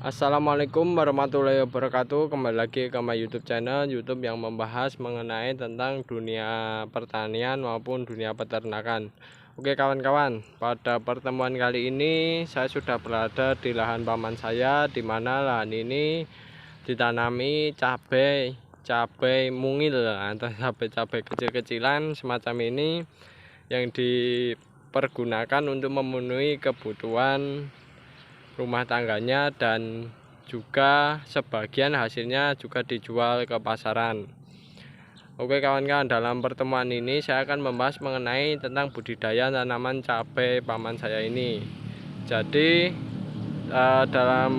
Assalamualaikum warahmatullahi wabarakatuh. Kembali lagi ke my YouTube channel YouTube yang membahas mengenai tentang dunia pertanian maupun dunia peternakan. Oke kawan-kawan, pada pertemuan kali ini saya sudah berada di lahan paman saya, di mana lahan ini ditanami cabai mungil atau cabai kecil-kecilan semacam ini yang dipergunakan untuk memenuhi kebutuhan rumah tangganya, dan juga sebagian hasilnya juga dijual ke pasaran. Oke kawan-kawan, dalam pertemuan ini saya akan membahas mengenai tentang budidaya tanaman cabai paman saya ini. Jadi dalam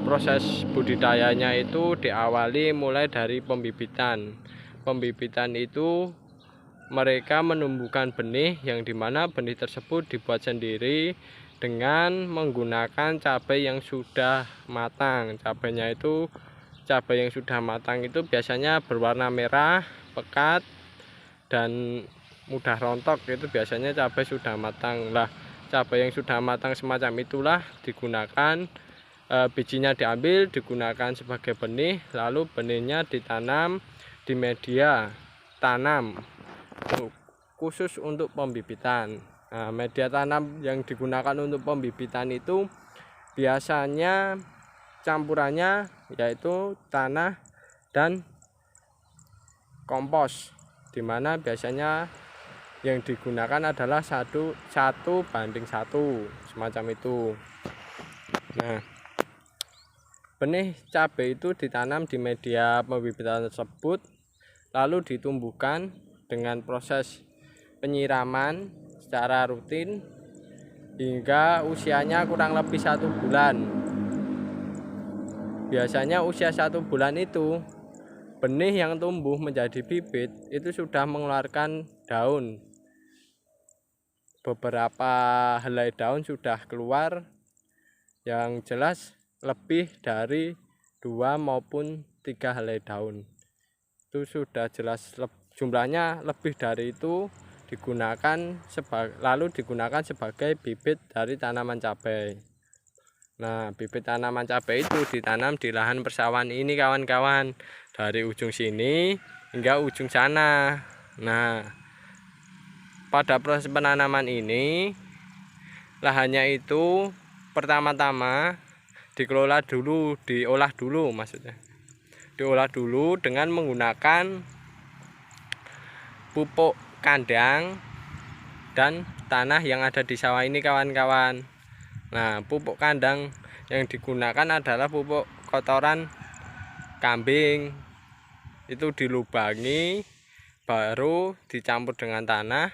proses budidayanya itu diawali mulai dari pembibitan. Pembibitan itu mereka menumbuhkan benih, yang dimana benih tersebut dibuat sendiri dengan menggunakan cabai yang sudah matang. Cabai yang sudah matang itu biasanya berwarna merah, pekat, dan mudah rontok. Itu biasanya cabai sudah matang. Lah, cabai yang sudah matang semacam itulah digunakan, bijinya diambil, digunakan sebagai benih, lalu benihnya ditanam di media tanam khusus untuk pembibitan. Nah, media tanam yang digunakan untuk pembibitan itu biasanya campurannya yaitu tanah dan kompos, dimana biasanya yang digunakan adalah 1:1 semacam itu. Nah, benih cabai itu ditanam di media pembibitan tersebut, lalu ditumbuhkan dengan proses penyiraman secara rutin hingga usianya kurang lebih 1 bulan. Biasanya usia 1 bulan itu benih yang tumbuh menjadi bibit itu sudah mengeluarkan daun. Beberapa helai daun sudah keluar, yang jelas lebih dari 2 maupun 3 helai daun. Itu sudah jelas jumlahnya lebih dari itu, lalu digunakan sebagai bibit dari tanaman cabai. Nah, bibit tanaman cabai itu ditanam di lahan persawahan ini kawan-kawan, dari ujung sini hingga ujung sana. Nah, pada proses penanaman ini lahannya itu pertama-tama diolah dulu dengan menggunakan pupuk kandang dan tanah yang ada di sawah ini kawan-kawan. Nah, pupuk kandang yang digunakan adalah pupuk kotoran kambing. Itu dilubangi, baru dicampur dengan tanah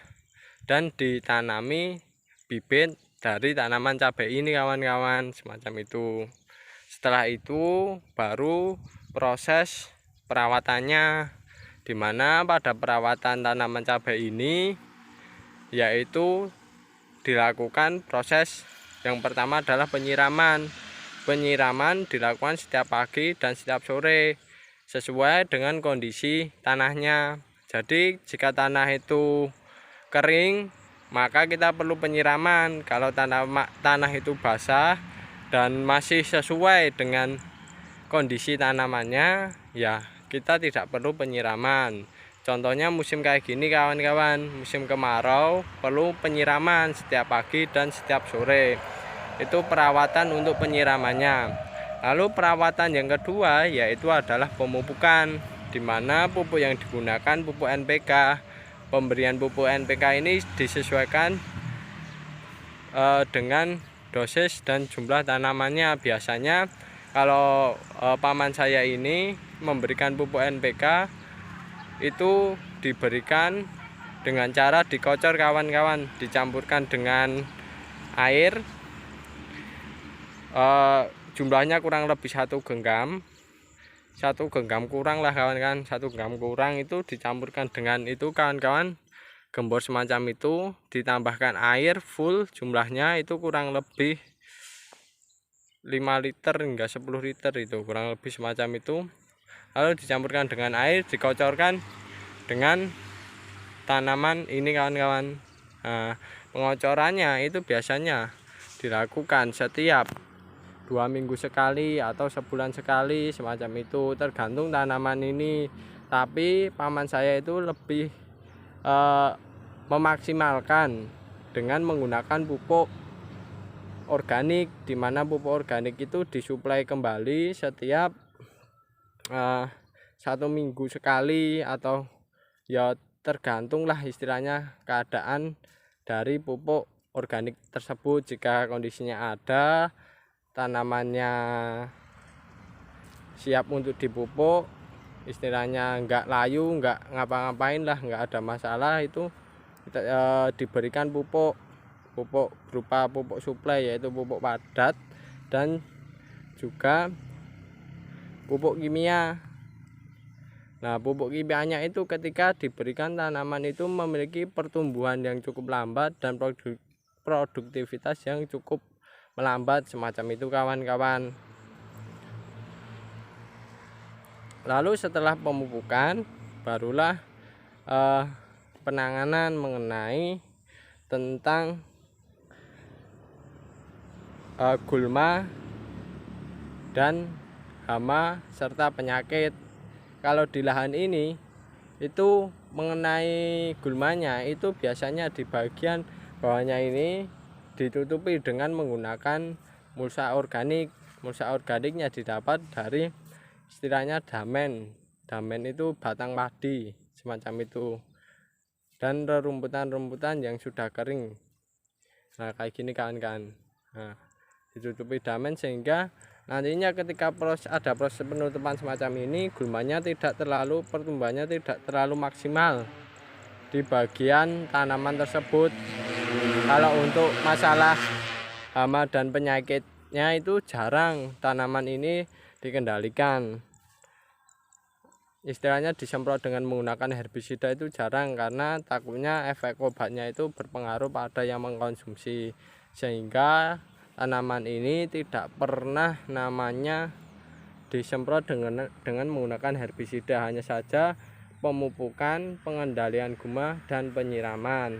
dan ditanami bibit dari tanaman cabai ini kawan-kawan, semacam itu. Setelah itu baru proses perawatannya, dimana pada perawatan tanaman cabai ini yaitu dilakukan proses yang pertama adalah penyiraman. Penyiraman dilakukan setiap pagi dan setiap sore sesuai dengan kondisi tanahnya. Jadi jika tanah itu kering, maka kita perlu penyiraman. Kalau tanah itu basah dan masih sesuai dengan kondisi tanamannya, ya kita tidak perlu penyiraman. Contohnya musim kayak gini kawan-kawan, musim kemarau perlu penyiraman setiap pagi dan setiap sore. Itu perawatan untuk penyiramannya. Lalu perawatan yang kedua yaitu adalah pemupukan, dimana pupuk yang digunakan pupuk NPK. Pemberian pupuk NPK ini disesuaikan dengan dosis dan jumlah tanamannya. Biasanya kalau paman saya ini memberikan pupuk NPK itu diberikan dengan cara dikocor kawan-kawan, dicampurkan dengan air, jumlahnya kurang lebih 1 genggam kurang lah kawan-kawan, 1 genggam kurang itu dicampurkan dengan itu kawan-kawan, gembor semacam itu, ditambahkan air full, jumlahnya itu kurang lebih 5 liter hingga 10 liter, itu kurang lebih semacam itu. Lalu dicampurkan dengan air, dikocorkan dengan tanaman ini kawan-kawan. Nah, pengocorannya itu biasanya dilakukan setiap 2 minggu sekali atau sebulan sekali semacam itu, tergantung tanaman ini. Tapi paman saya itu lebih memaksimalkan dengan menggunakan pupuk organik, di mana pupuk organik itu disuplai kembali setiap 1 minggu sekali, atau ya tergantung lah istilahnya keadaan dari pupuk organik tersebut. Jika kondisinya ada, tanamannya siap untuk dipupuk, istilahnya enggak layu, enggak ngapa-ngapain lah, enggak ada masalah, itu kita diberikan pupuk berupa pupuk suplai, yaitu pupuk padat dan juga pupuk kimia. Nah, pupuk kimianya itu ketika diberikan, tanaman itu memiliki pertumbuhan yang cukup lambat dan produktivitas yang cukup melambat semacam itu kawan-kawan. Lalu setelah pemupukan, barulah penanganan mengenai tentang gulma dan hama serta penyakit. Kalau di lahan ini itu mengenai gulmanya, itu biasanya di bagian bawahnya ini ditutupi dengan menggunakan mulsa organik. Mulsa organiknya didapat dari istilahnya damen itu batang padi semacam itu, dan rerumputan-rumputan yang sudah kering. Nah, kayak gini kawan-kawan. Nah, ditutupi damen sehingga nantinya ketika ada proses penutupan semacam ini, gulmanya pertumbuhannya tidak terlalu maksimal di bagian tanaman tersebut. Kalau untuk masalah hama dan penyakitnya itu jarang tanaman ini dikendalikan. Istilahnya disemprot dengan menggunakan herbisida itu jarang, karena takutnya efek obatnya itu berpengaruh pada yang mengkonsumsi, sehingga tanaman ini tidak pernah namanya disemprot dengan menggunakan herbisida, hanya saja pemupukan, pengendalian gulma dan penyiraman.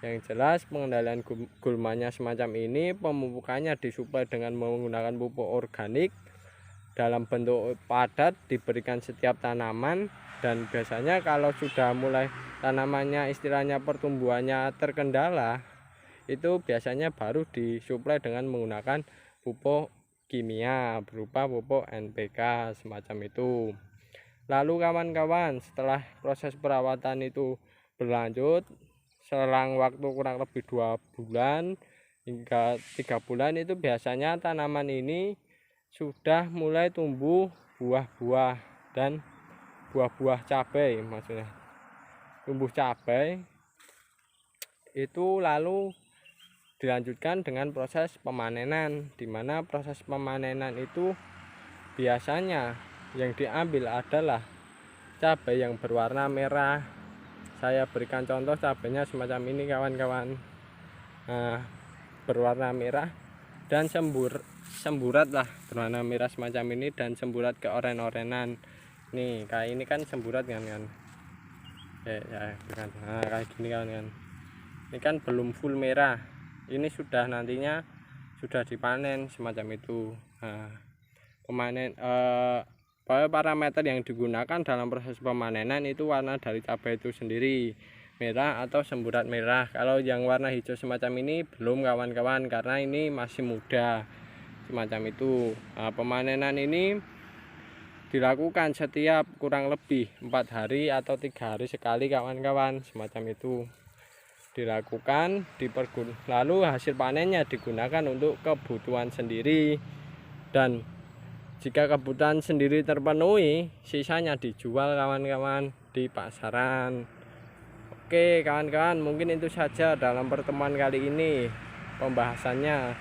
Yang jelas pengendalian gulmanya semacam ini, pemupukannya disuplai dengan menggunakan pupuk organik dalam bentuk padat, diberikan setiap tanaman. Dan biasanya kalau sudah mulai tanamannya istilahnya pertumbuhannya terkendala, itu biasanya baru disuplai dengan menggunakan pupuk kimia berupa pupuk NPK semacam itu. Lalu kawan-kawan, setelah proses perawatan itu berlanjut, selang waktu kurang lebih 2 bulan hingga 3 bulan, itu biasanya tanaman ini sudah mulai tumbuh buah-buah dan buah-buah cabai, maksudnya tumbuh cabai itu. Lalu dilanjutkan dengan proses pemanenan, di mana proses pemanenan itu biasanya yang diambil adalah cabai yang berwarna merah. Saya berikan contoh cabainya semacam ini kawan-kawan. Nah, berwarna merah dan semburat lah, berwarna merah semacam ini dan semburat keoren-orenan. Nih, kayak ini kan semburat kan. Nah, kayak gini kan. Ini kan belum full merah. Ini sudah nantinya sudah dipanen semacam itu. Nah, parameter yang digunakan dalam proses pemanenan itu warna dari cabai itu sendiri, merah atau semburat merah. Kalau yang warna hijau semacam ini belum kawan-kawan, karena ini masih muda semacam itu. Nah, pemanenan ini dilakukan setiap kurang lebih 4 hari atau 3 hari sekali kawan-kawan, semacam itu dilakukan lalu hasil panennya digunakan untuk kebutuhan sendiri, dan jika kebutuhan sendiri terpenuhi, sisanya dijual kawan-kawan di pasaran. Oke kawan-kawan, mungkin itu saja dalam pertemuan kali ini pembahasannya.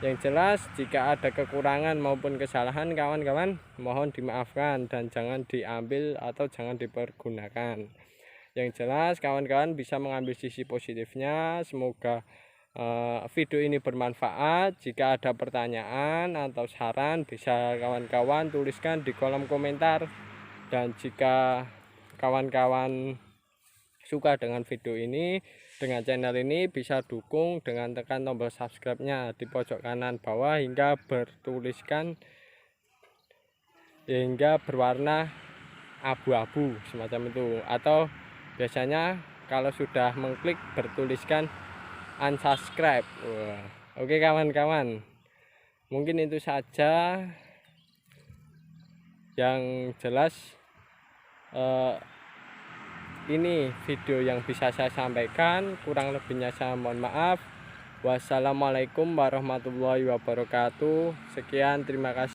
Yang jelas jika ada kekurangan maupun kesalahan kawan-kawan mohon dimaafkan dan jangan diambil atau jangan dipergunakan. Yang jelas kawan-kawan bisa mengambil sisi positifnya. Semoga video ini bermanfaat. Jika ada pertanyaan atau saran bisa kawan-kawan tuliskan di kolom komentar. Dan jika kawan-kawan suka dengan video ini, dengan channel ini bisa dukung dengan tekan tombol subscribe-nya di pojok kanan bawah hingga berwarna abu-abu semacam itu, atau biasanya kalau sudah mengklik bertuliskan unsubscribe. Wah, oke kawan-kawan, mungkin itu saja yang jelas. Ini video yang bisa saya sampaikan, kurang lebihnya saya mohon maaf. Wassalamualaikum warahmatullahi wabarakatuh. Sekian, terima kasih.